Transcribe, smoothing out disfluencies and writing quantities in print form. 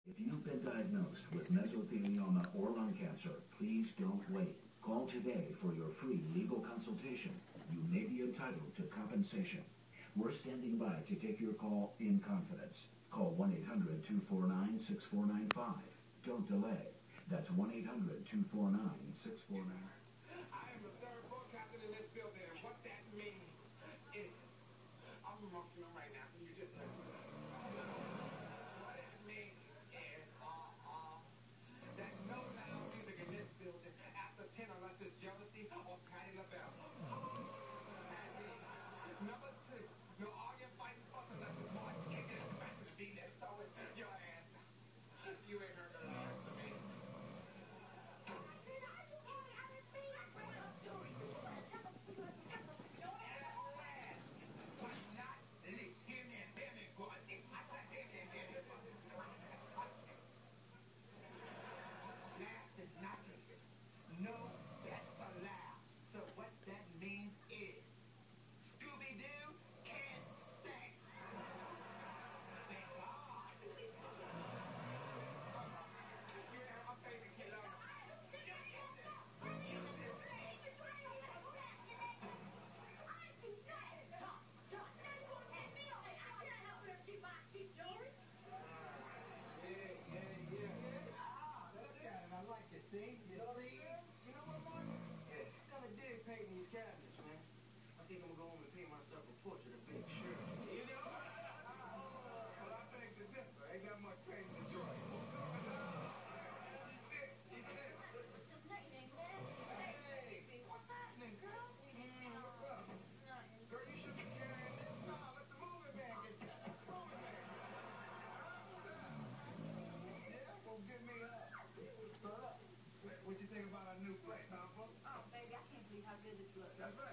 If you've been diagnosed with mesothelioma or lung cancer, please don't wait. Call today for your free legal consultation. You may be entitled to compensation. We're standing by to take your call in confidence. Call 1-800-249-6495. Don't delay. That's 1-800-249-6495. I am the third book captain in this building, and what that means is, I'm emotional right now. Can you just what it means is, that no loud music in this building after 10 unless it's jealousy or Patti LaBelle. Number 2, no arguing, fighting, fussing unless it's more kicking and smashing the beat that's so it's your ass. You ain't heard the last of me. No, that's allowed. So what that means is Scooby-Doo can't sing. Thank God. You have my favorite kid on. I like to see. You know what, Mark? Gotta dig painting these cabinets, man. I think I'm gonna go home and paint myself a portrait of Big Shirley. You know? Well, I beg to differ. Ain't got much painting to enjoy. What's going on? He's there. Hey, what's happening, girl? What's up? Girl, you should be carrying this. Nah, let the moving van get that. Moving van. Yeah, well, give me what you think about our new place, huh, folks? Oh, baby, I can't believe how good this looks. That's right.